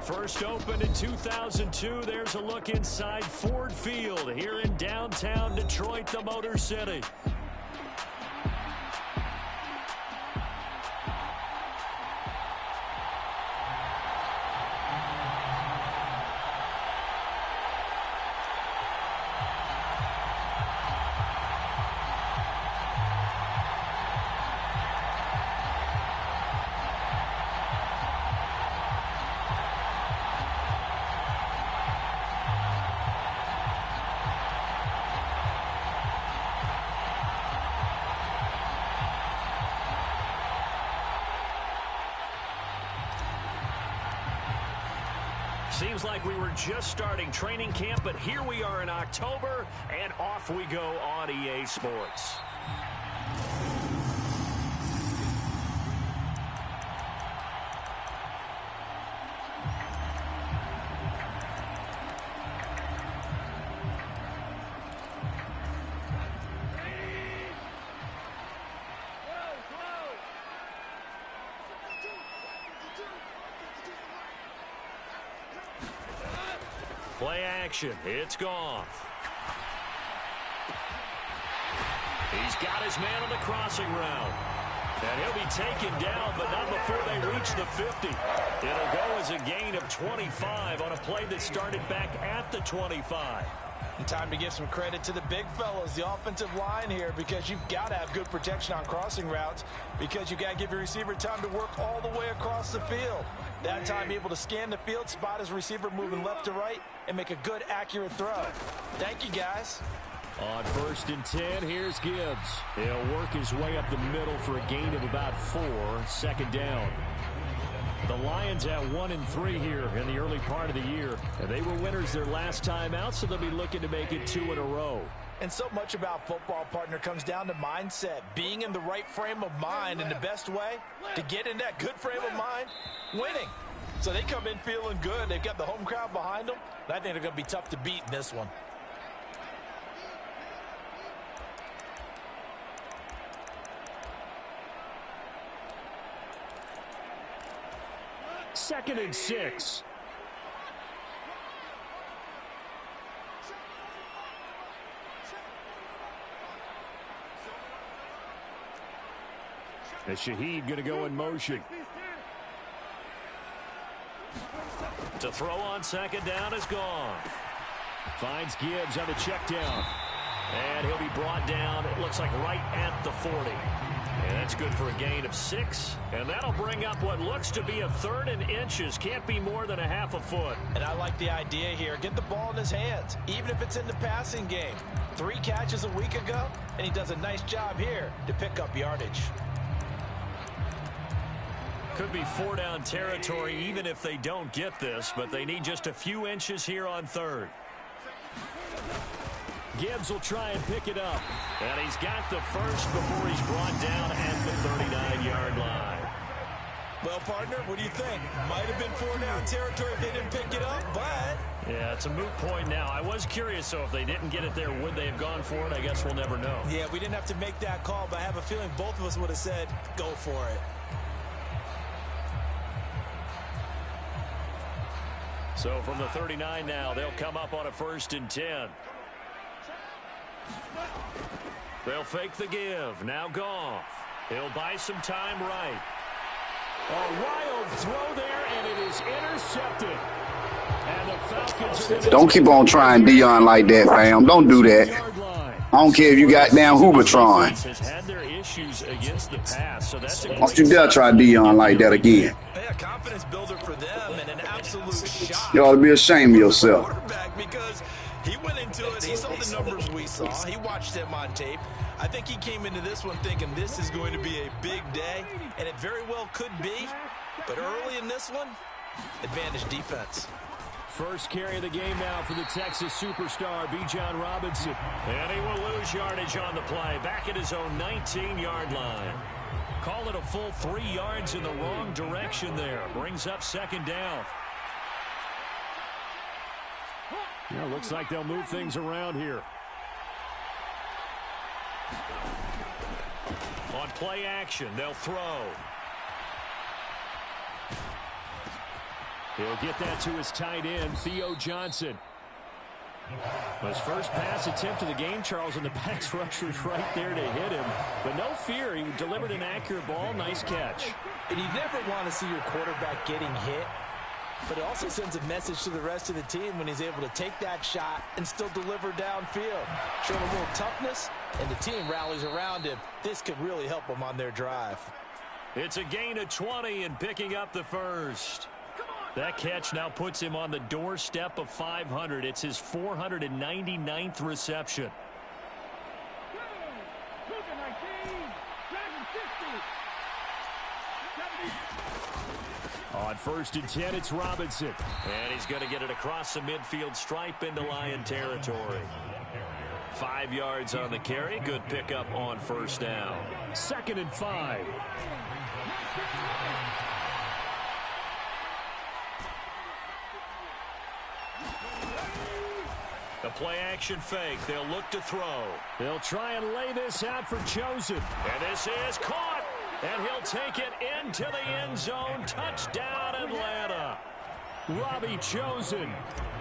First opened in 2002, there's a look inside Ford Field here in downtown Detroit, the Motor City. Seems like we were just starting training camp, but here we are in October, and off we go on EA Sports. Play action. It's Goff. He's got his man on the crossing route. And he'll be taken down, but not before they reach the 50. It'll go as a gain of 25 on a play that started back at the 25. And time to give some credit to the big fellas, the offensive line here, because you've got to have good protection on crossing routes, because you got to give your receiver time to work all the way across the field. That time, be able to scan the field, spot his receiver moving left to right, and make a good, accurate throw. Thank you, guys. On 1st and 10, here's Gibbs. He'll work his way up the middle for a gain of about 4, 2nd down. The Lions at 1-3 here in the early part of the year. And they were winners their last time out, so they'll be looking to make it 2 in a row. And so much about football, partner, comes down to mindset. Being in the right frame of mind, and the best way to get in that good frame of mind, winning. So they come in feeling good. They've got the home crowd behind them. And I think they're going to be tough to beat in this one. Second and 6. And Shaheed going to go in motion. To throw on 2nd down is gone. Finds Gibbs on the check down. And he'll be brought down, it looks like right at the 40. And that's good for a gain of 6. And that'll bring up what looks to be a 3rd and inches. Can't be more than a half a foot. And I like the idea here. Get the ball in his hands, even if it's in the passing game. 3 catches a week ago, and he does a nice job here to pick up yardage. Could be 4-down territory even if they don't get this, but they need just a few inches here on 3rd. Gibbs will try and pick it up. And he's got the first before he's brought down at the 39-yard line. Well, partner, what do you think? Might have been 4-down territory if they didn't pick it up, but... Yeah, it's a moot point now. I was curious, so if they didn't get it there, would they have gone for it? I guess we'll never know. Yeah, we didn't have to make that call, but I have a feeling both of us would have said, go for it. So from the 39 now, they'll come up on a 1st and 10. They'll fake the give. Now Goff. He'll buy some time right. A wild throw there, and it is intercepted. And the Falcons don't keep on trying Dion like that, fam. Don't do that. I don't care if you got down Hoovertron. Has had their issues against the pass, so that's a don't you dare try Dion like that again. Yeah, confidence builder for them, and an absolute shot. You ought to be ashamed of yourself. Because he went into it. He saw the numbers we saw. He watched him on tape. I think he came into this one thinking this is going to be a big day, and it very well could be. But early in this one, advantage defense. First carry of the game now for the Texas superstar, Bijan Robinson. And he will lose yardage on the play, back at his own 19-yard line. Call it a full 3 yards in the wrong direction there. Brings up 2nd down. Yeah, looks like they'll move things around here. On play action, they'll throw. He'll get that to his tight end, Theo Johnson. His first pass attempt of the game, Charles, and the pass rusher's right there to hit him. But no fear, he delivered an accurate ball. Nice catch. And you never want to see your quarterback getting hit, but it also sends a message to the rest of the team when he's able to take that shot and still deliver downfield. Show a little toughness, and the team rallies around him. This could really help them on their drive. It's a gain of 20 and picking up the first. That catch now puts him on the doorstep of 500. It's his 499th reception. On 1st and 10, it's Robinson. And he's going to get it across the midfield stripe into Lion territory. 5 yards on the carry. Good pickup on 1st down. 2nd and 5. The play-action fake. They'll look to throw. They'll try and lay this out for Chosen. And this is caught. And he'll take it into the end zone. Touchdown, Atlanta. Robbie Chosen,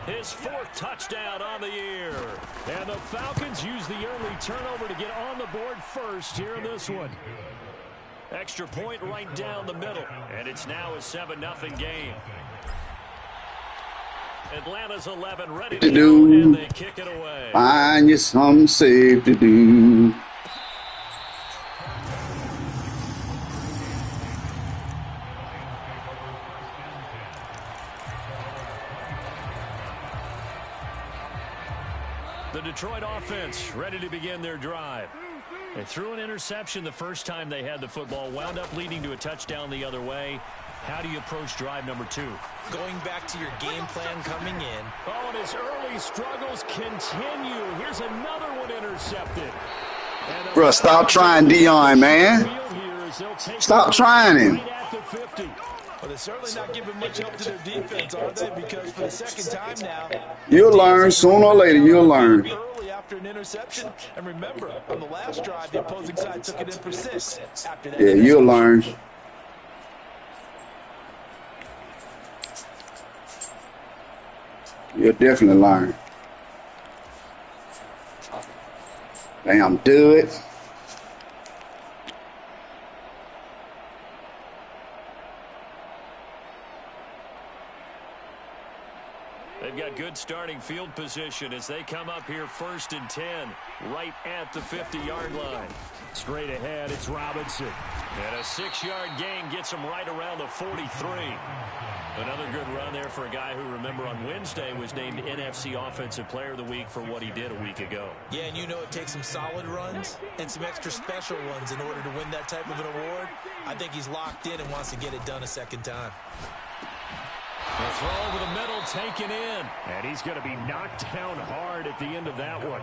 his 4th touchdown on the year. And the Falcons use the early turnover to get on the board first here in this one. Extra point right down the middle. And it's now a 7-0 game. Atlanta's 11 ready to go, and they kick it away. Find you something safe to do. The Detroit offense ready to begin their drive. They threw an interception the first time they had the football, wound up leading to a touchdown the other way. How do you approach drive number 2? Going back to your game plan coming in. Oh, and his early struggles continue. Here's another one intercepted. Bruh, stop trying Dion, man. Stop trying him. Right at the 50. Well, they're certainly not giving much help to their defense, are they? Because for the 2nd time now, you'll learn. Sooner or later, you'll learn. Early after an interception. And remember, on the last drive, the opposing side took it in for 6. After that, yeah, you'll learn. You'll definitely learn. Bam, do it. They've got good starting field position as they come up here 1st and 10, right at the 50-yard line. Straight ahead, it's Robinson. And a 6-yard gain gets him right around the 43. Another good run there for a guy who, remember, on Wednesday was named NFC Offensive Player of the Week for what he did a week ago. Yeah, and you know it takes some solid runs and some extra special ones in order to win that type of an award. I think he's locked in and wants to get it done a 2nd time. The throw over the middle, taken in. And he's going to be knocked down hard at the end of that one.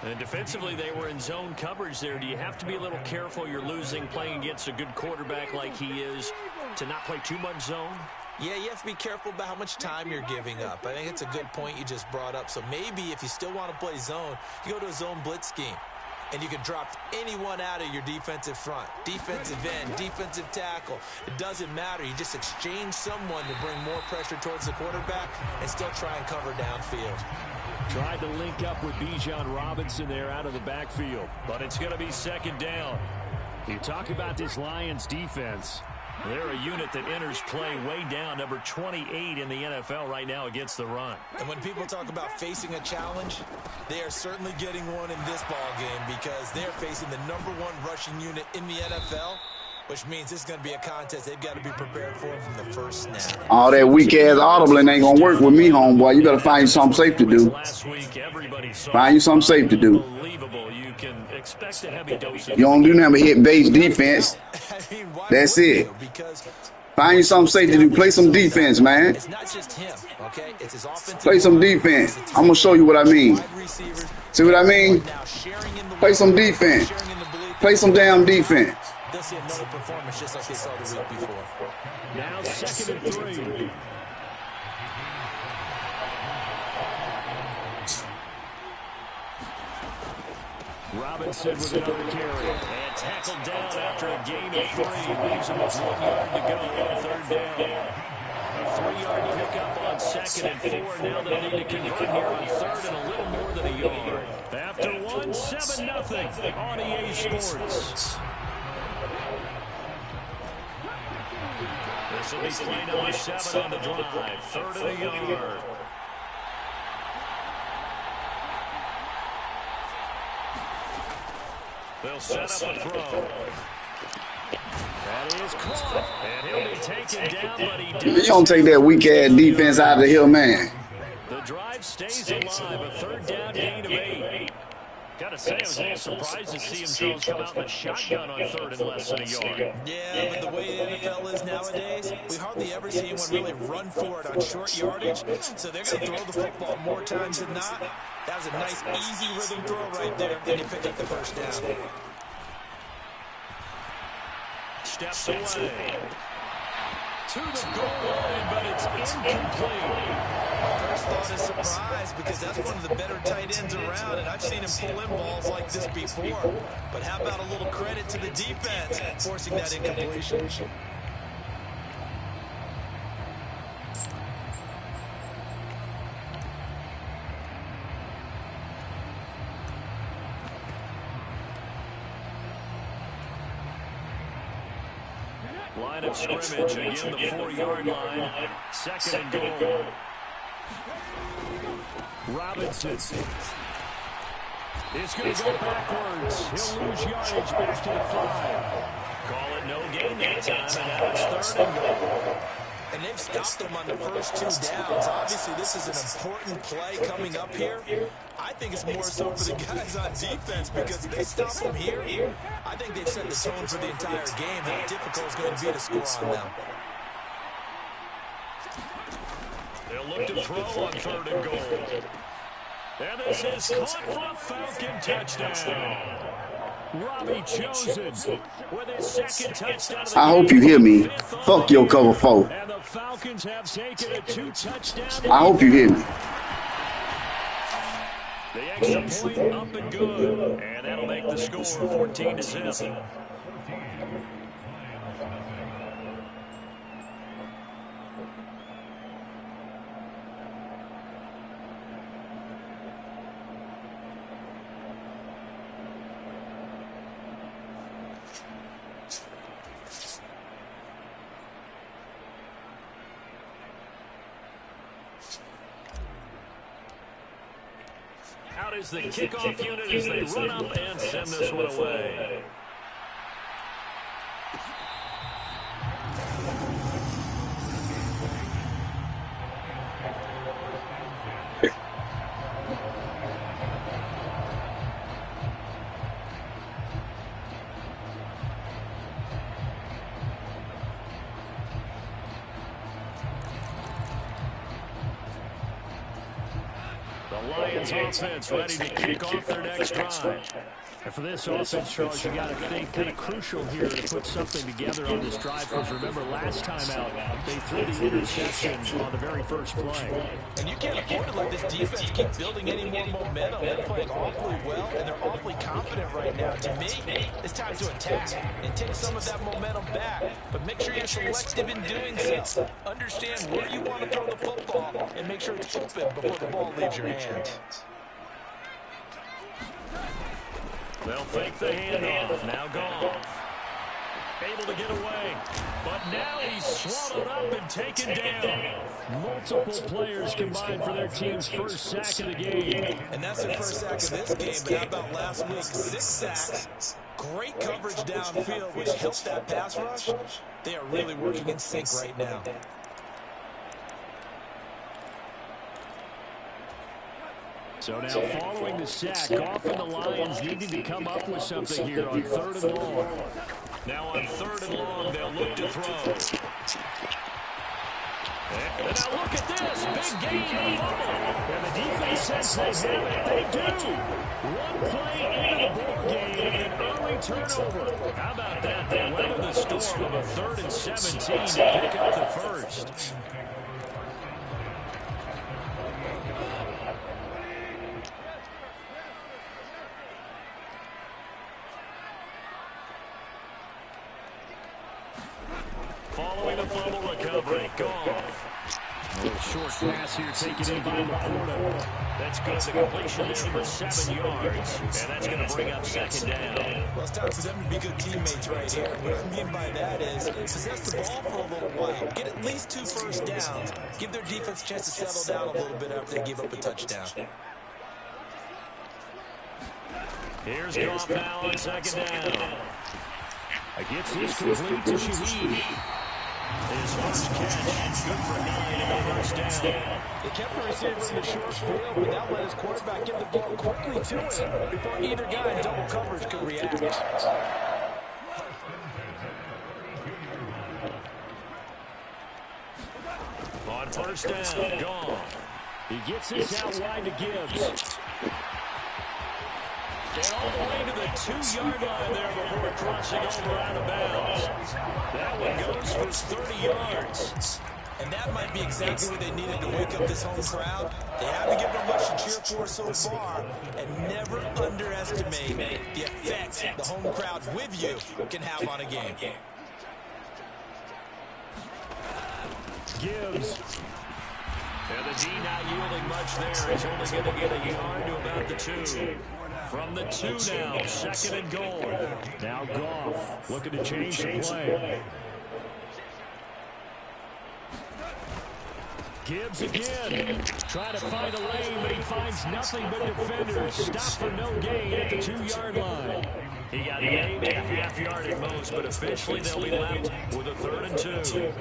And defensively, they were in zone coverage there. Do you have to be a little careful? You're losing, playing against a good quarterback like he is, to not play too much zone? Yeah, you have to be careful about how much time you're giving up. I think it's a good point you just brought up. So maybe if you still want to play zone, you go to a zone blitz scheme. And you can drop anyone out of your defensive front. Defensive end, defensive tackle. It doesn't matter. You just exchange someone to bring more pressure towards the quarterback and still try and cover downfield. Tried to link up with Bijan Robinson there out of the backfield. But it's going to be 2nd down. You talk about this Lions defense. They're a unit that enters play way down, number 28 in the NFL right now against the run. And when people talk about facing a challenge, they are certainly getting one in this ball game because they're facing the number 1 rushing unit in the NFL, which means this is going to be a contest they've got to be prepared for from the first snap. All that weak-ass audibling ain't going to work with me, homeboy. You got to find you something safe to do. Find you something safe to do. You can expect a heavy dose. You don't do nothing but hit base defense. That's it. Find you something safe to do. Play some defense, man. It's not just him, okay? It's his offensive. Play some defense. I'm going to show you what I mean. See what I mean? Play some defense. Play some damn defense. They'll see another performance just like they saw the week before. Now 2nd and 3. Robinson with another carry. And tackled down after a gain of 3. Leaves him with 1 yard to go on 3rd down. The 3-yard pickup on 2nd and 4. Now they'll need to convert here on 3rd and a little more than a yard. After 1, 7-0 on EA Sports. This will be play number 7 on the drive. 3rd and a yard. They'll set up a throw. That is caught. And he'll be taken down, but he does. You don't take that weak-ass defense out of the hill, man. The drive stays alive. A 3rd down gain of 8. Gotta say, I was a little surprised to see him come out in the shotgun on 3rd and less than a yard. Yeah, but the way the NFL is nowadays, we hardly ever see anyone really run for it on short yardage. So they're going to throw the football more times than not. That was a nice, easy rhythm throw right there, and he picked up the first down. Steps away. To the goal line, but it's incomplete. First thought is surprise, because that's one of the better tight ends around, and I've seen him pull in balls like this before. But how about a little credit to the defense forcing that incompletion? Line of scrimmage, again the 4-yard line. 2nd and goal. Robinson is going to go backwards. He'll lose yardage back to the 5. Call it no gain that time, and now it's 3rd and goal. And they've stopped them on the first 2 downs. Obviously, this is an important play coming up here. I think it's more so for the guys on defense, because if they stop them here, I think they've set the tone for the entire game, how difficult it's going to be to score on them. They'll look to throw on 3rd and goal. And this is caught for a Falcon touchdown. Robbie Chosen with his 2nd touchdown. I hope you hear me. Fuck your cover 4. And the Falcons have taken a 2-touchdown. I hope you hear me. The extra point up and good. And that'll make the score 14-0. Out is the kickoff unit as they run up and send this one away. Lions offense ready to kick off their next drive. And for this offense, Charles, you got to think kind of crucial here to put something together on this drive, because remember last time out they threw the interception on the very first play. And you can't afford to let this defense keep building any more momentum. They're playing awfully well, and they're awfully confident right now. To me, it's time to attack and take some of that momentum back. But make sure you're selective in doing so. Understand where you want to throw the football and make sure it's open before the ball leaves your hand. They'll fake the handoff. Now Goff. Able to get away. But now he's swallowed up and taken down. Multiple players combined for their team's first sack of the game. And that's their first sack of this game. But how about last week? 6 sacks. Great coverage downfield, which helped that pass rush. They are really working in sync right now. So now following the sack, Goff and the Lions needing to come up with something here on 3rd and long. Now on 3rd and long, they'll look to throw. And now look at this, big gain and fumble. And the defense says they have it. They do. One play into the ball game and an early turnover. How about that? They weather the storm of a 3rd and 17 to pick up the first. Following the fumble recovery, Goff. A little short pass here taken in by Laporta. That's good. The completion there for 7 yards. And that's going to bring up second down. Well, it's time for them to be good teammates right here. What I mean by that is possess the ball for a little while. Get at least 2 first downs. Give their defense a chance to settle down a little bit after they give up a touchdown. Here's Goff now on second down. Gets this complete to Shaheed. His first catch, good for 9 in the first down. They kept the receiver in the short field, but now let his quarterback get the ball quickly to him before either guy in double coverage could react. On first down, gone. He gets this out wide to Gibbs. And all the way to the 2-yard line there before crossing over out of bounds. That one goes for 30 yards. And that might be exactly what they needed to wake up this home crowd. They haven't given them much to cheer for so far. And never underestimate the effect the home crowd with you can have on a game. Gibbs. And the D not yielding much there. He's only going to get a yard to about the 2. From the 2 now, second and goal. Now Goff looking to change the play. Gibbs again. Trying to find a lane, but he finds nothing but defenders. Stop for no gain at the 2-yard line. He got maybe a half yard at most, but eventually they'll be left with a 3rd and 2.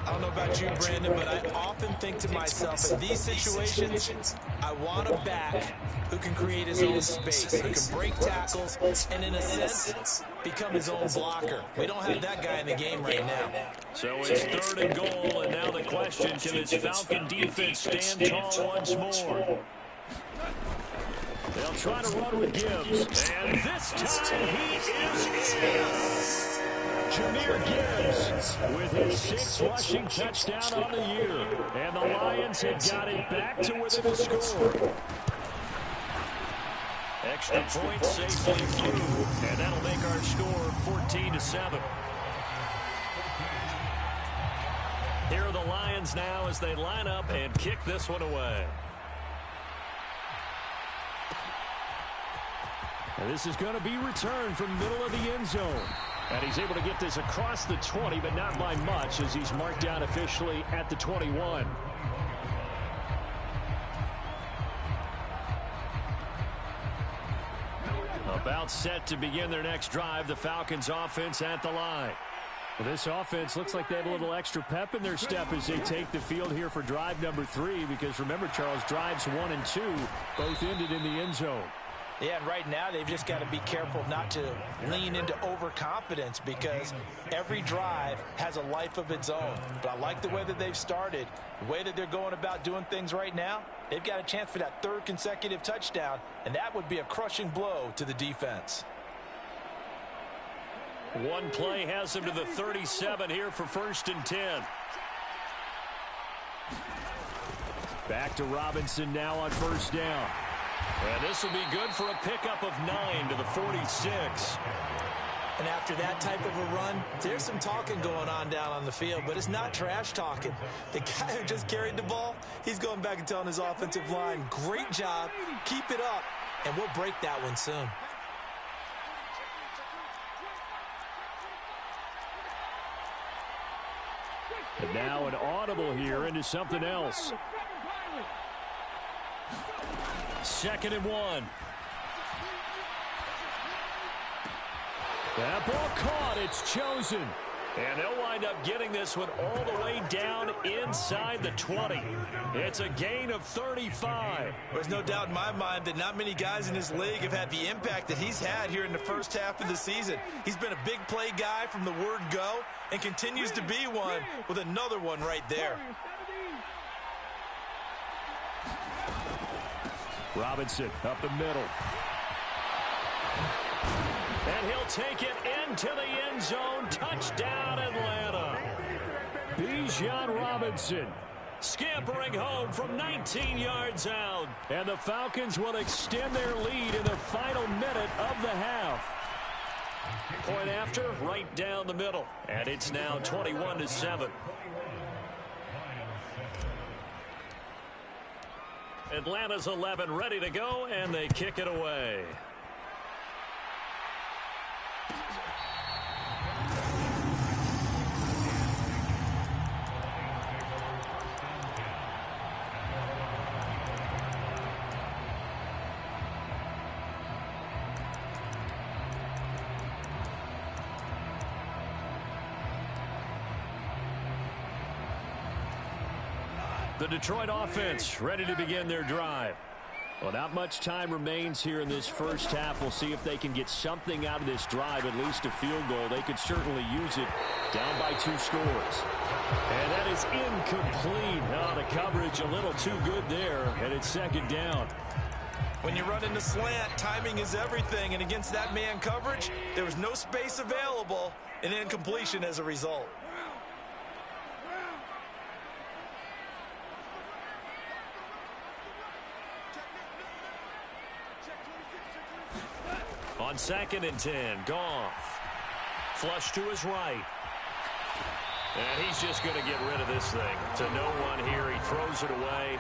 I don't know about you, Brandon, but I often think to myself, in these situations, I want a back who can create his own space, who can break tackles, and in a sense, become his own blocker. We don't have that guy in the game right now. So it's 3rd and goal, and now the question, can this Falcon defense stand tall once more? They'll try to run with Gibbs, and this time he is in. Jahmyr Gibbs with his 6th rushing touchdown on the year. And the Lions have got it back to within a score. Extra point safely through, and that'll make our score 14-7. Here are the Lions now as they line up and kick this one away. And this is going to be returned from middle of the end zone. And he's able to get this across the 20, but not by much, as he's marked down officially at the 21. About set to begin their next drive, the Falcons offense at the line. Well, this offense looks like they have a little extra pep in their step as they take the field here for drive number 3, because remember, Charles, drives 1 and 2 both ended in the end zone. Yeah, and right now they've just got to be careful not to lean into overconfidence, because every drive has a life of its own. But I like the way that they've started, the way that they're going about doing things right now. They've got a chance for that 3rd consecutive touchdown, and that would be a crushing blow to the defense. One play has them to the 37 here for 1st and 10. Back to Robinson now on 1st down. And this will be good for a pickup of 9 to the 46. And after that type of a run, there's some talking going on down on the field, but it's not trash talking. The guy who just carried the ball, he's going back and telling his offensive line, great job, keep it up, and we'll break that one soon. And now an audible here into something else. 2nd and 1. That ball caught. It's chosen. And they'll wind up getting this one all the way down inside the 20. It's a gain of 35. There's no doubt in my mind that not many guys in this league have had the impact that he's had here in the first half of the season. He's been a big play guy from the word go and continues to be one with another one right there. Robinson up the middle. And he'll take it into the end zone. Touchdown, Atlanta. Bijan Robinson scampering home from 19 yards out. And the Falcons will extend their lead in the final minute of the half. Point after, right down the middle. And it's now 21-7. Atlanta's 11 ready to go, and they kick it away. The Detroit offense ready to begin their drive. Well, not much time remains here in this first half. We'll see if they can get something out of this drive, at least a field goal. They could certainly use it down by 2 scores. And that is incomplete. Oh, the coverage a little too good there, and it's second down. When you run into slant, timing is everything, and against that man coverage, there was no space available, and incompletion as a result. On 2nd and 10, Goff. Flush to his right. And he's just going to get rid of this thing. To no one here. He throws it away,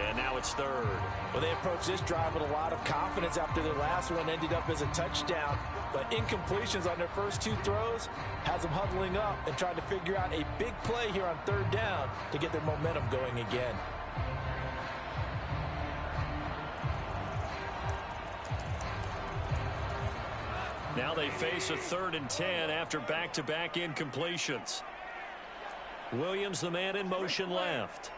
and now it's 3rd. Well, they approached this drive with a lot of confidence after their last one ended up as a touchdown. But incompletions on their first 2 throws has them huddling up and trying to figure out a big play here on 3rd down to get their momentum going again. Now they face a 3rd and 10 after back-to-back incompletions. Williams, the man in motion left.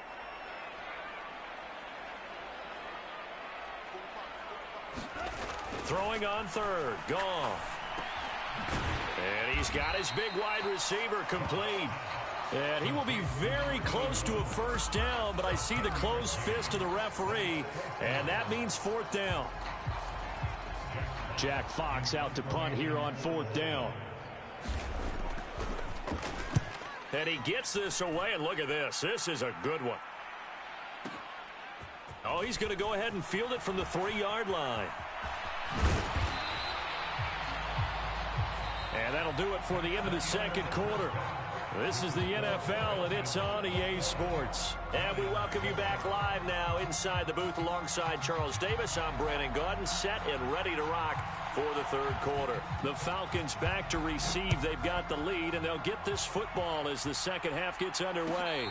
Throwing on 3rd, Goff. And he's got his big wide receiver complete. And he will be very close to a first down, but I see the closed fist of the referee, and that means 4th down. Jack Fox out to punt here on 4th down. And he gets this away, and look at this. This is a good one. Oh, he's going to go ahead and field it from the 3-yard line. And that'll do it for the end of the second quarter. This is the NFL, and it's on EA Sports. And we welcome you back live now inside the booth alongside Charles Davis. I'm Brandon Gaudin, set and ready to rock for the 3rd quarter. The Falcons back to receive. They've got the lead, and they'll get this football as the second half gets underway.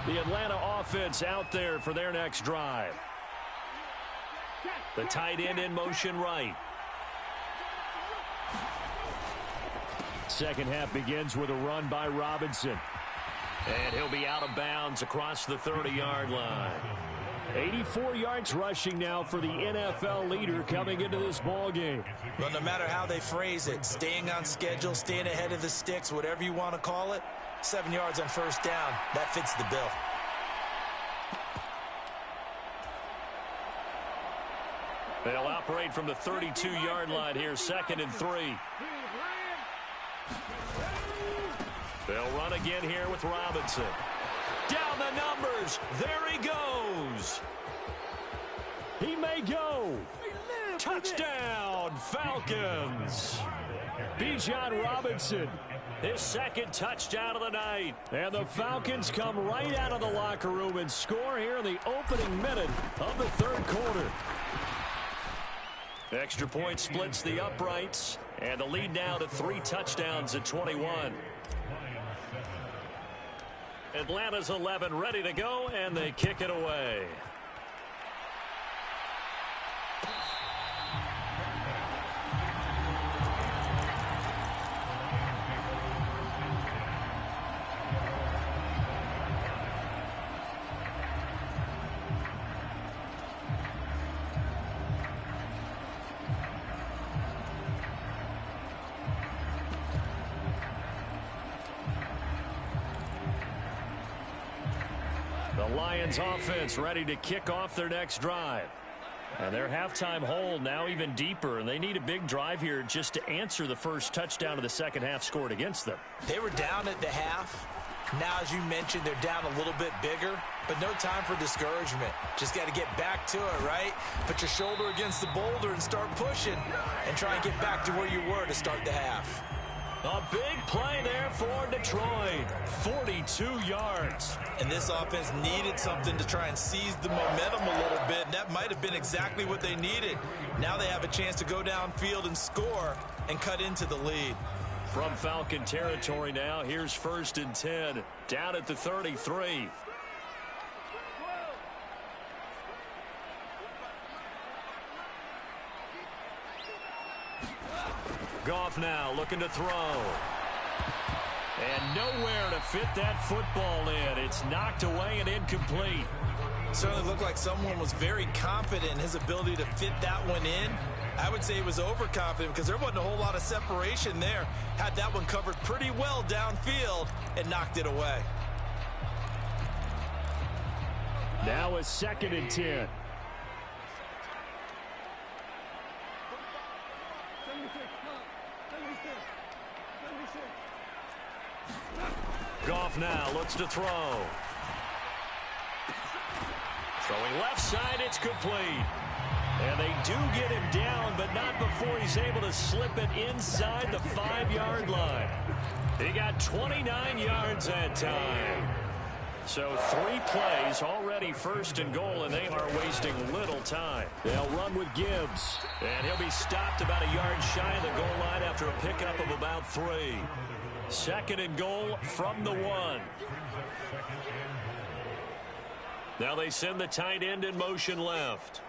The Atlanta offense out there for their next drive. The tight end in motion right. Second half begins with a run by Robinson. And he'll be out of bounds across the 30-yard line. 84 yards rushing now for the NFL leader coming into this ball game. Well, no matter how they phrase it, staying on schedule, staying ahead of the sticks, whatever you want to call it, 7 yards on first down, that fits the bill. They'll operate from the 32-yard line here, 2nd and 3. They'll run again here with Robinson. Down the numbers. There he goes. He may go. Touchdown, Falcons. Bijan Robinson, his 2nd touchdown of the night. And the Falcons come right out of the locker room and score here in the opening minute of the 3rd quarter. Extra point splits the uprights, and the lead now to 3 touchdowns at 21. Atlanta's 11 ready to go, and they kick it away. The Lions offense ready to kick off their next drive. And their halftime hole now even deeper, and they need a big drive here just to answer the first touchdown of the second half scored against them. They were down at the half. Now, as you mentioned, they're down a little bit bigger, but no time for discouragement. Just got to get back to it, right? Put your shoulder against the boulder and start pushing and try and get back to where you were to start the half. A big play there for Detroit. 42 yards. And this offense needed something to try and seize the momentum a little bit, and that might have been exactly what they needed. Now they have a chance to go downfield and score and cut into the lead. From Falcon territory now, here's 1st and 10, down at the 33. Goff now looking to throw. And nowhere to fit that football in. It's knocked away and incomplete. Certainly looked like someone was very confident in his ability to fit that one in. I would say he was overconfident because there wasn't a whole lot of separation there. Had that one covered pretty well downfield and knocked it away. Now a 2nd and 10. Goff now looks to throw. Throwing left side, it's complete. And they do get him down, but not before he's able to slip it inside the 5-yard line. He got 29 yards that time. So 3 plays, already 1st and goal, and they are wasting little time. They'll run with Gibbs. And he'll be stopped about a yard shy of the goal line after a pickup of about 3. 2nd and goal from the 1. Now they send the tight end in motion left.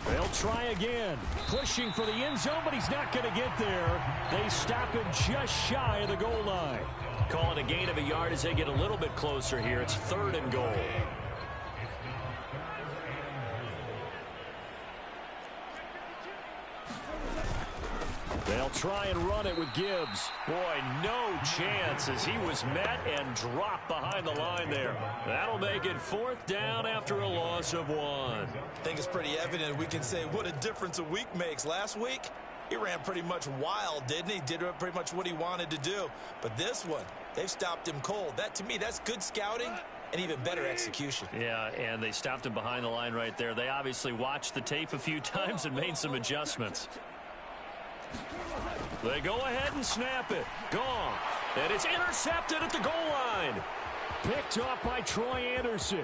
They'll try again. Pushing for the end zone, but he's not going to get there. They stop him just shy of the goal line. Call it a gain of a yard as they get a little bit closer here. It's 3rd and goal. They'll try and run it with Gibbs. Boy, no chance as he was met and dropped behind the line there. That'll make it 4th down after a loss of 1. I think it's pretty evident we can say what a difference a week makes. Last week, he ran pretty much wild, didn't he? Did pretty much what he wanted to do. But this one, they've stopped him cold. That, to me, that's good scouting and even better execution. Yeah, and they stopped him behind the line right there. They obviously watched the tape a few times and made some adjustments. They go ahead and snap it. Gone. And it's intercepted at the goal line. Picked off by Troy Anderson.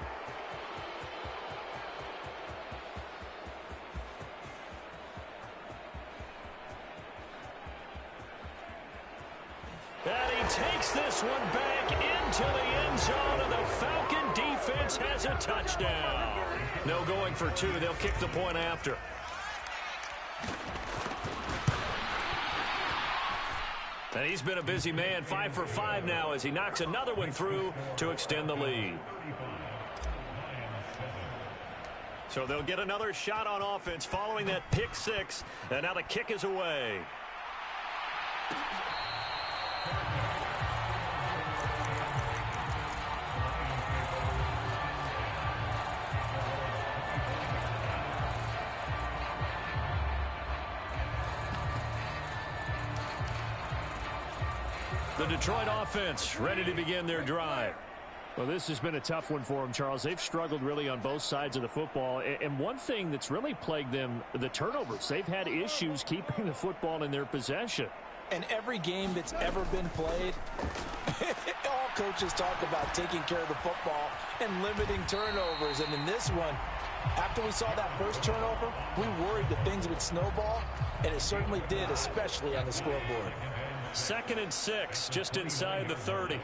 And he takes this one back into the end zone, and the Falcon defense has a touchdown. No going for 2. They'll kick the point after. And he's been a busy man, 5 for 5 now as he knocks another one through to extend the lead. So they'll get another shot on offense following that pick 6, and now the kick is away. The Detroit offense ready to begin their drive. Well, this has been a tough one for them, Charles. They've struggled really on both sides of the football. And one thing that's really plagued them, the turnovers. They've had issues keeping the football in their possession. And every game that's ever been played, all coaches talk about taking care of the football and limiting turnovers. And in this one, after we saw that first turnover, we worried that things would snowball, and it certainly did, especially on the scoreboard. 2nd and 6, just inside the 30.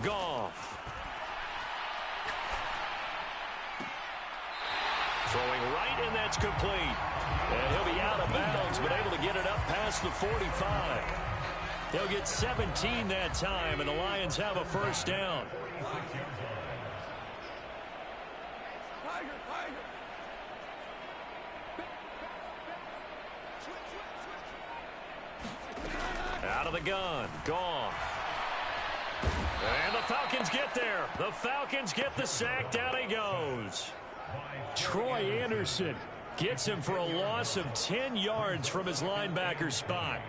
Goff. Throwing right, and that's complete. And he'll be out of bounds, but able to get it up past the 45. He'll get 17 that time, and the Lions have a 1st down. Out of the gun. Goff. And the Falcons get there. The Falcons get the sack. Down he goes. Troy Anderson gets him for a loss of 10 yards from his linebacker spot.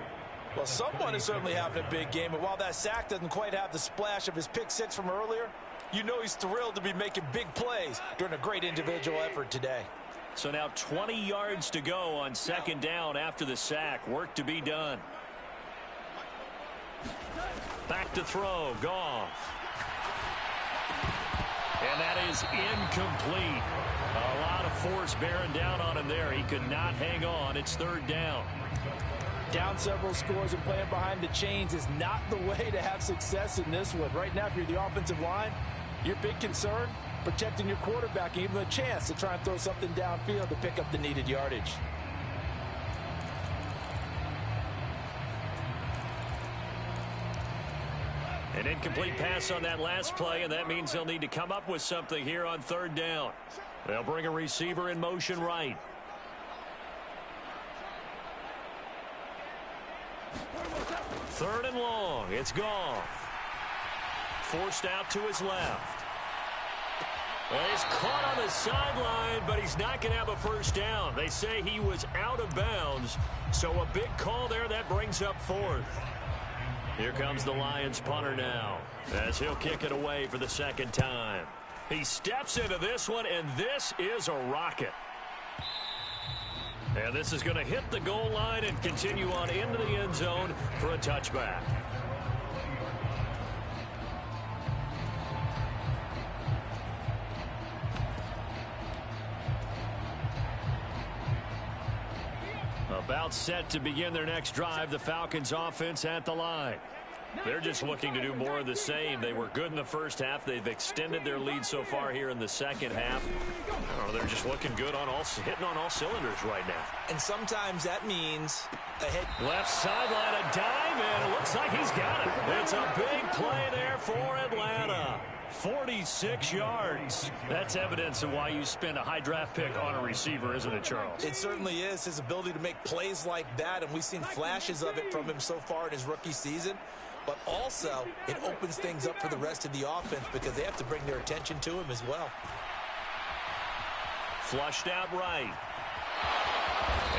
Well, someone is certainly having a big game, and while that sack doesn't quite have the splash of his pick six from earlier, you know he's thrilled to be making big plays during a great individual effort today. So now 20 yards to go on second down after the sack. Work to be done. Back to throw. Goff. And that is incomplete. A lot of force bearing down on him there. He could not hang on. It's third down. Down several scores and playing behind the chains is not the way to have success in this one. Right now, if you're the offensive line, your big concern, protecting your quarterback, even a chance to try and throw something downfield to pick up the needed yardage. An incomplete pass on that last play, and that means they'll need to come up with something here on third down. They'll bring a receiver in motion right. Third and long. It's Goff. Forced out to his left. Well, he's caught on the sideline, but he's not going to have a first down. They say he was out of bounds, so a big call there that brings up fourth. Here comes the Lions punter now, as he'll kick it away for the second time. He steps into this one, and this is a rocket. And this is going to hit the goal line and continue on into the end zone for a touchback. About set to begin their next drive, the Falcons offense at the line. They're just looking to do more of the same. They were good in the first half. They've extended their lead so far here in the second half. I don't know, they're just looking good on hitting on all cylinders right now. And sometimes that means a hit. Left sideline, a dive, and it looks like he's got it. It's a big play there for Atlanta. 46 yards. That's evidence of why you spend a high draft pick on a receiver, isn't it, Charles? It certainly is. His ability to make plays like that, and we've seen flashes of it from him so far in his rookie season. But also, it opens things up for the rest of the offense because they have to bring their attention to him as well. Flushed out right.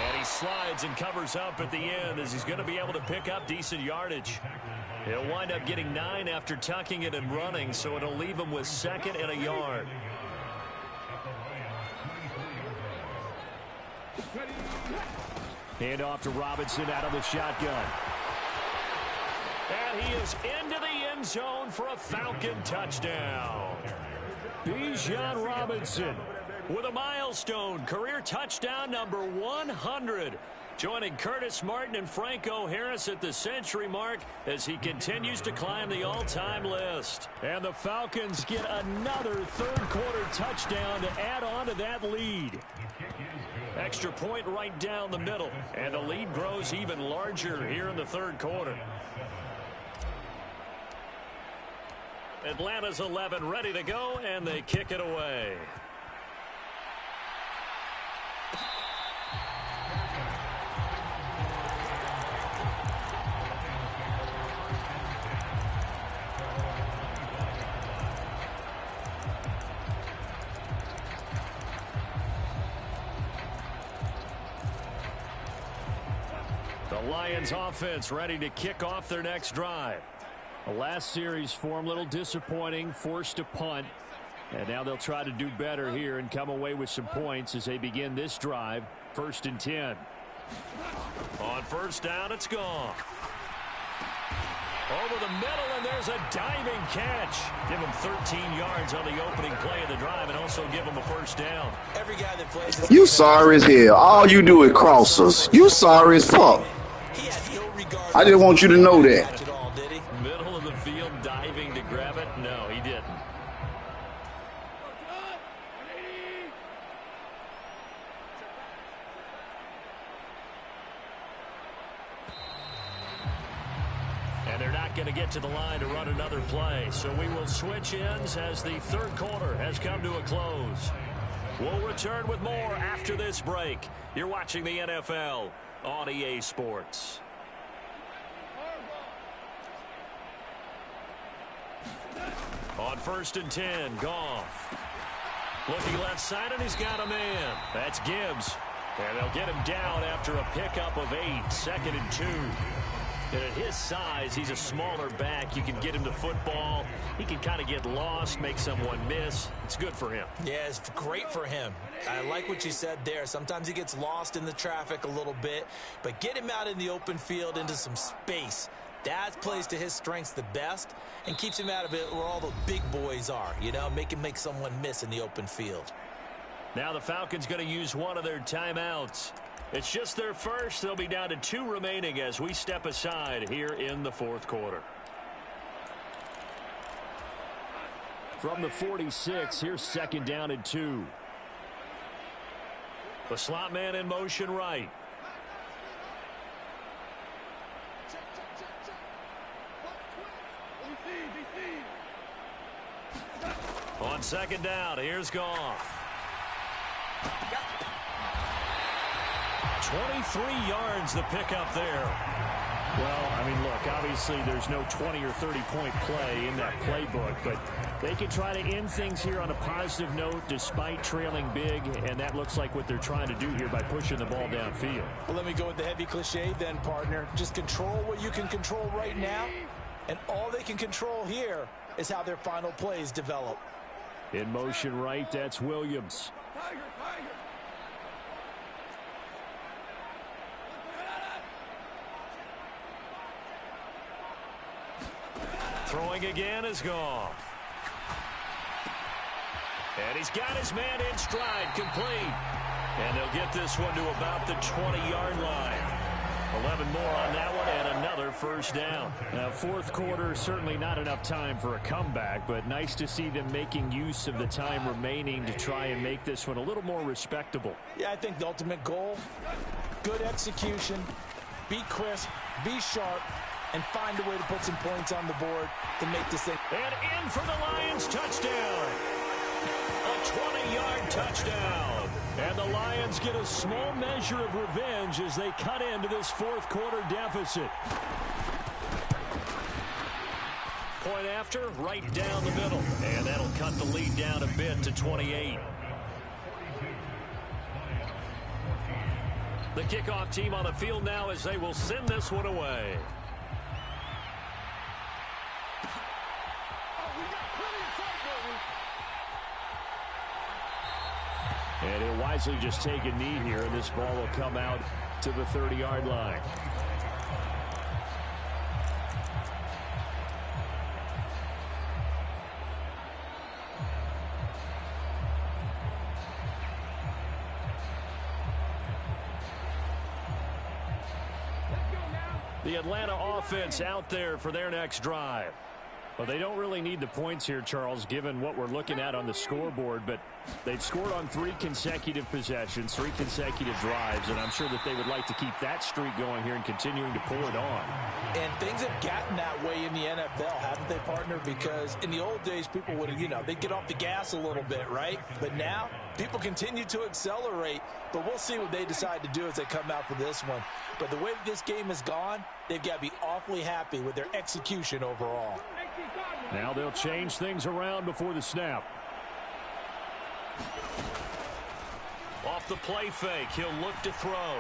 And he slides and covers up at the end as he's going to be able to pick up decent yardage. He'll wind up getting 9 after tucking it and running, so it'll leave him with second and a yard. Hand off to Robinson out of the shotgun. And he is into the end zone for a Falcon touchdown. Bijan Robinson with a milestone career touchdown number 100. Joining Curtis Martin and Franco Harris at the century mark as he continues to climb the all-time list. And the Falcons get another third-quarter touchdown to add on to that lead. Extra point right down the middle, and the lead grows even larger here in the third quarter. Atlanta's 11 ready to go, and they kick it away. The Lions offense ready to kick off their next drive. The last series form a little disappointing, forced to punt. And now they'll try to do better here and come away with some points as they begin this drive. 1st and 10. On first down, it's gone. Over the middle, and there's a diving catch. Give him 13 yards on the opening play of the drive and also give him a first down. Every guy that plays. You sorry as hell. All you do is cross us. You sorry as fuck. He had no regard. I just want you to know that. Middle of the field, diving to grab it. No, he didn't. And they're not going to get to the line to run another play. So we will switch ends as the third quarter has come to a close. We'll return with more after this break. You're watching the NFL on EA Sports. On 1st and 10, Goff. Looking left side, and he's got a man. That's Gibbs. And they'll get him down after a pickup of 8, 2nd and 2. And at his size, he's a smaller back. You can get him to football. He can kind of get lost, make someone miss. It's good for him. Yeah, it's great for him. I like what you said there. Sometimes he gets lost in the traffic a little bit, but get him out in the open field into some space. That plays to his strengths the best and keeps him out of it where all the big boys are, you know, make someone miss in the open field. Now the Falcons going to use one of their timeouts. It's just their first. They'll be down to 2 remaining as we step aside here in the 4th quarter. From the 46, here's 2nd down and 2. The slot man in motion right. On 2nd down, here's Goff. 23 yards the pickup there. Well, I mean, look, obviously there's no 20 or 30-point play in that playbook, but they can try to end things here on a positive note despite trailing big, and that looks like what they're trying to do here by pushing the ball downfield. Well, let me go with the heavy cliche then, partner. Just control what you can control right now, and all they can control here is how their final plays develop. In motion right, that's Williams. Throwing again is Goff. And he's got his man in stride, complete. And they'll get this one to about the 20-yard line. 11 more on that one and another 1st down. Now, 4th quarter, certainly not enough time for a comeback, but nice to see them making use of the time remaining to try and make this one a little more respectable. Yeah, I think the ultimate goal, good execution, be crisp, be sharp, and find a way to put some points on the board to make this thing. And in for the Lions, touchdown. A 20-yard touchdown. And the Lions get a small measure of revenge as they cut into this 4th quarter deficit. Point after, right down the middle. And that'll cut the lead down a bit to 28. The kickoff team on the field now as they will send this one away. And he'll wisely just take a knee here, and this ball will come out to the 30-yard line. The Atlanta offense out there for their next drive. Well, they don't really need the points here, Charles, given what we're looking at on the scoreboard, but they've scored on 3 consecutive possessions, 3 consecutive drives, and I'm sure that they would like to keep that streak going here and continuing to pull it on. And things have gotten that way in the NFL, haven't they, partner? Because in the old days, people would, they'd get off the gas a little bit, right? But now, people continue to accelerate, but we'll see what they decide to do as they come out for this one. But the way this game has gone, they've got to be awfully happy with their execution overall. Now they'll change things around before the snap. Off the play fake, he'll look to throw.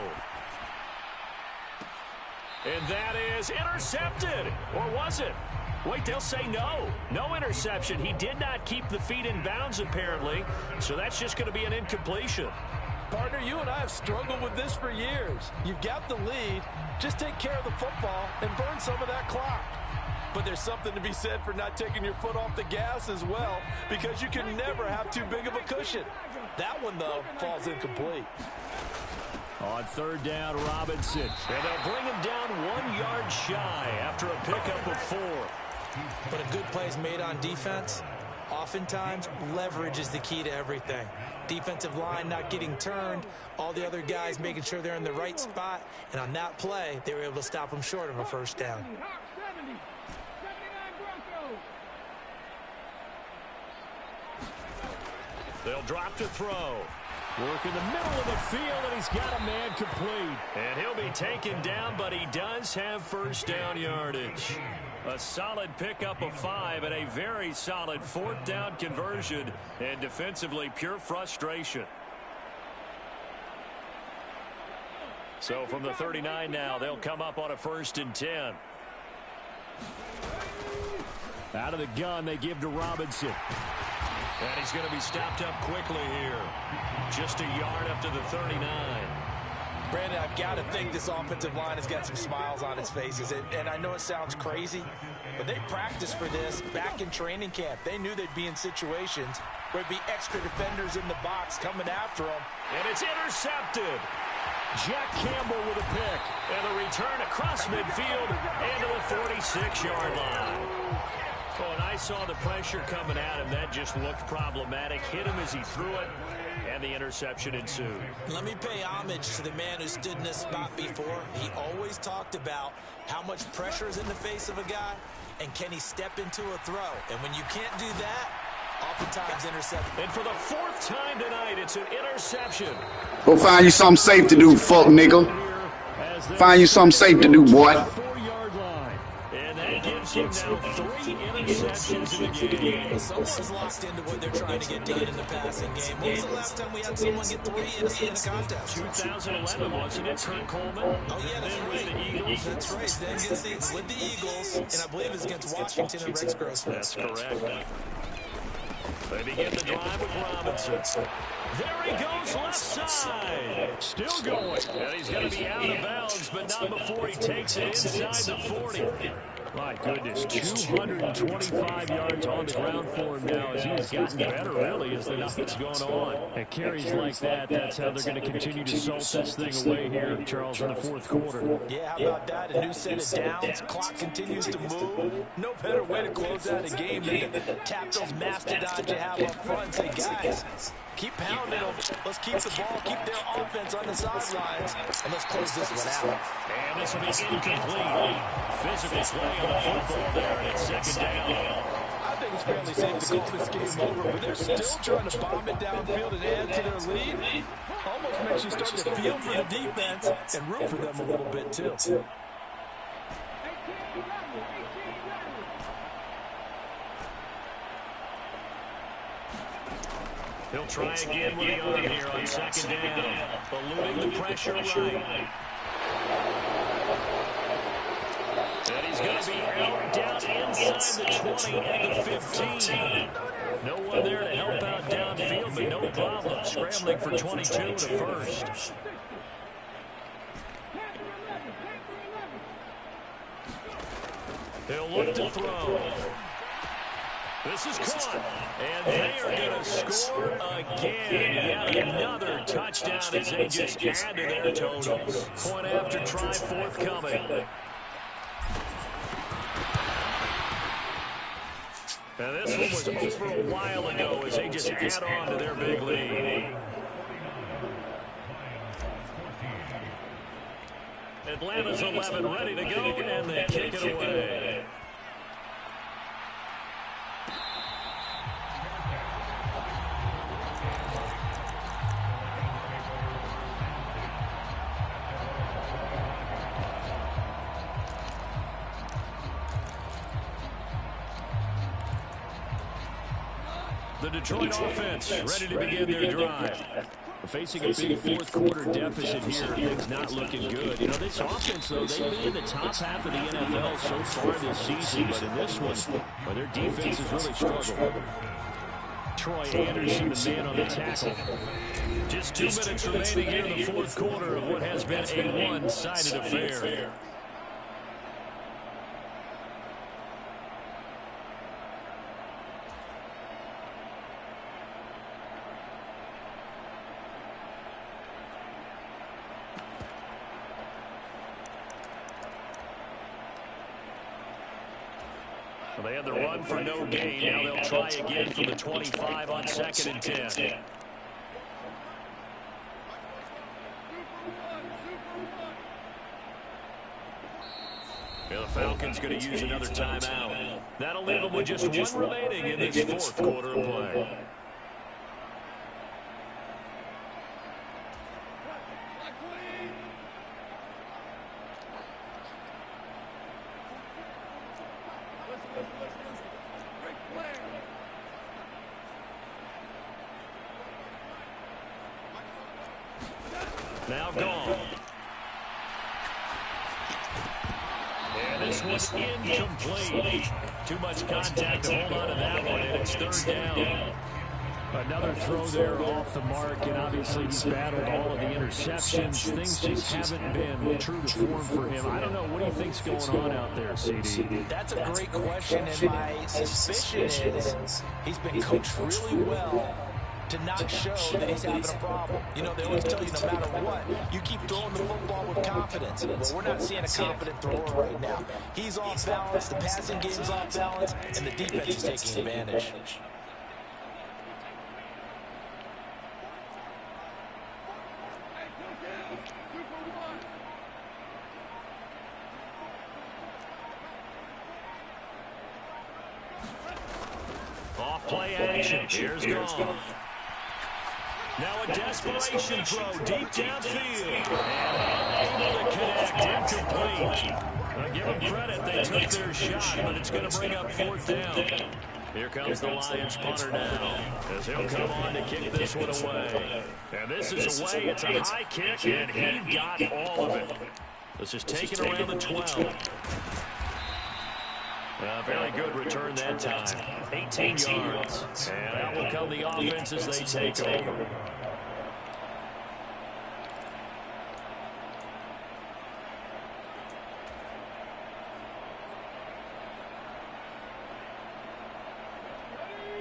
And that is intercepted. Or was it? Wait, they'll say no. No interception. He did not keep the feet in bounds, apparently. So that's just going to be an incompletion. Partner, you and I have struggled with this for years. You've got the lead. Just take care of the football and burn some of that clock. But there's something to be said for not taking your foot off the gas as well, because you can never have too big of a cushion. That one, though, falls incomplete. On 3rd down, Robinson. And they'll bring him down 1 yard shy after a pickup of 4. But a good play is made on defense. Oftentimes, leverage is the key to everything. Defensive line not getting turned, all the other guys making sure they're in the right spot, and on that play, they were able to stop them short of a 1st down. They'll drop to throw. Working the middle of the field, and he's got a man complete. And he'll be taken down, but he does have first down yardage. A solid pickup of 5 and a very solid 4th down conversion. And defensively, pure frustration. So from the 39 now, they'll come up on a 1st and 10. Out of the gun, they give to Robinson. And he's going to be stopped up quickly here. Just a yard up to the 39. Brandon, I've got to think this offensive line has got some smiles on its faces. And I know it sounds crazy, but they practiced for this back in training camp. They knew they'd be in situations where there'd be extra defenders in the box coming after them. And it's intercepted. Jack Campbell with a pick. And the return across midfield and to the 46-yard line. Oh, and I saw the pressure coming at him. That just looked problematic. Hit him as he threw it, and the interception ensued. Let me pay homage to the man who stood in this spot before. He always talked about how much pressure is in the face of a guy, and can he step into a throw. And when you can't do that, oftentimes interception. And for the 4th time tonight, it's an interception. Go find you something safe to do, fuck nigga. Find you something safe to do, boy. 4-yard line. And that gives him now 3 interceptions in the game. Someone's locked into what they're trying to get done in the passing game. When was the last time we had someone get 3 in a contest? 2011, wasn't it, Kurt Coleman? Oh, yeah, that's right. With the Eagles. That's right. Then gets with the Eagles, and I believe it's against Washington and Rex Grossman. That's correct. They begin the drive with Robinson. There he goes, left side. Still going. And he's going to be out of bounds, but not before he takes it inside the 40. My goodness, 225 yards on the ground for him now as he's gotten better, really, as the night's gone on. And carries like that, that's how they're going to continue to salt this thing away here, Charles, in the 4th quarter. Yeah, how about that? A new set of downs. Clock continues to move. No better way to close out a game than to tap those mastodons you have up front and say, guys, keep pounding them. Let's keep the ball, keep their offense on the sidelines, and let's close this one out. And this will be incomplete. Physical play on the football there, and it's 2nd down. I think it's fairly safe to call this game over, but they're still trying to bomb it downfield and add to their lead. Almost makes you start to feel for the defense and root for them a little bit, too. He'll try again with the arm here on 2nd down. Eluding the pressure right. And he's going to be out down inside the 20 and the 15. No one there to help out downfield, but no problem. Scrambling for 22 and a first. He'll look to throw. This is caught, and they are going to score again. Yet another touchdown as they just add to their totals. Point after try forthcoming. And this one was over a while ago as they just add on to their big lead. Atlanta's 11 ready to go, and they kick it away. The Detroit offense ready to begin their drive. Facing a big 4th quarter deficit here, things not looking good. You know, this offense, though, they've been in the top half of the NFL so far this season, but in this one, well, their defense has really struggled. Troy Anderson, the man on the tackle. Just 2 minutes remaining here in the 4th quarter of what has been a one-sided affair. Well, they had the run for no gain. Now they'll try again from the 25 on 2nd and 10. The Falcons going to use another timeout. That'll leave them with just one remaining in this 4th quarter of play. this one incomplete. Too much contact to hold on to that one, and it's third down. Another throw there off the mark, and obviously he's battled all of the interceptions. Things just haven't been true to form for him. I don't know. What do you think's going on out there, CD? That's a great question, and my suspicion is he's been coached really well to not show that he's having a problem. You know, they always tell you no matter what, you keep throwing the football with confidence. Well, we're not seeing a confident thrower right now. He's off balance, the passing game's off balance, and the defense is taking advantage. Off-play action. Here's Goff. Now a desperation throw deep downfield. And unable to connect. Incomplete. I'll give them credit. They took their shot, but it's going to bring up fourth down. Here comes the Lions punter now, as he'll come on to kick this one away. And this is away. It's a high kick, and he got all of it. This is taken around the 12. Very good return that time. 18 yards. And out will come the offense as they take over.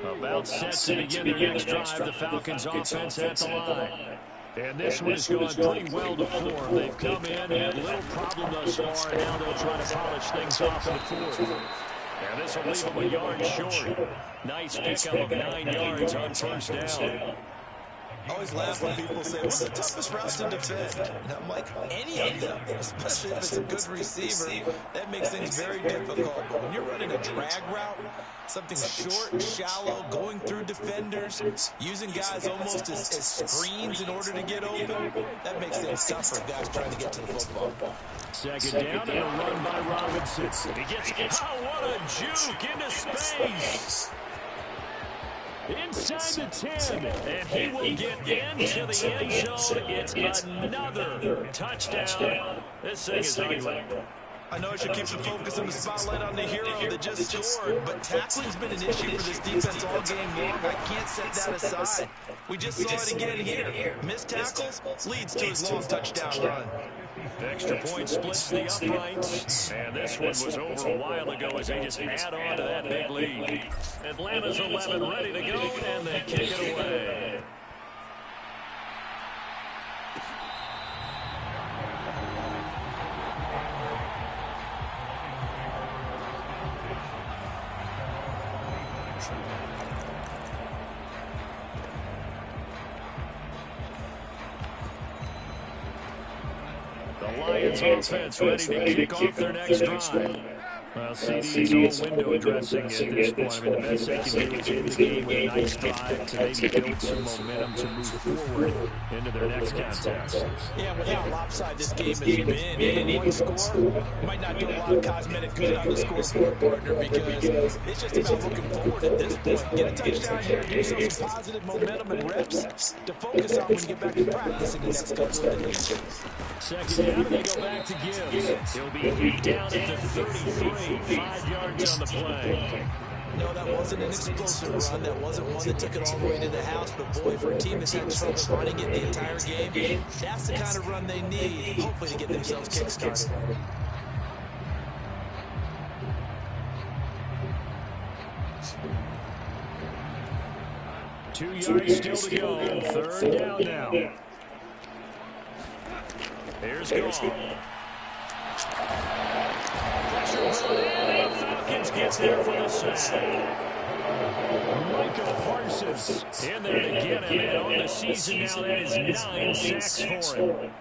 About set to begin their next drive, the Falcons offense at the line. And this one has gone pretty well to form. They've come in, had little problem thus far, and now they'll try to polish things off in the fourth. And this will leave them a yard short. Nice pickup of 9 yards on first down. I always laugh when people say, what's the toughest route to defend? And I'm like, any of them, especially if it's a good receiver, that makes things very difficult. But when you're running a drag route, something short and shallow, going through defenders, using guys almost as screens in order to get open, that makes things tough for guys trying to get to the football. Second down and a run by Robinson. He gets, oh, what a juke into space. Inside the 10. And he will get into the end zone. It's another touchdown. This thing is ugly. I know I should keep the focus and the spotlight on the hero that just scored, but tackling's been an issue for this defense all game long. I can't set that aside. We just saw it again here. Missed tackles leads to his long touchdown run. Extra point splits the uprights. And this one was over a while ago as they just add on to that big lead. Atlanta's 11 ready to go, and they kick it away. The Lions offense ready to kick off their next drive. Well, CD's all window dressing at this point. I mean, the best they can do is end the game with a nice drive to maybe build some momentum to move forward into their next contest. Yeah, with how lopsided this game has been, even one score might not do a lot of cosmetic good on the scoreboard, partner, because it's just about looking forward at this point. Get a touchdown here, give yourself some positive momentum and reps to focus on when you get back to practice in the next couple of days. Second down, and they go back to Gibbs. He'll be hit down at the 33. 5 yards on the play. No, that wasn't an explosive run. That wasn't one that took it all the way to the house. But, boy, for a team that's had trouble running it the entire game, that's the kind of run they need, hopefully, to get themselves kick-started. Two yards still to go. Third down now. Here's Goff. And the Falcons get there for the sack. Micah Parsons in there to get him, and on the season now, that is 9 sacks for him.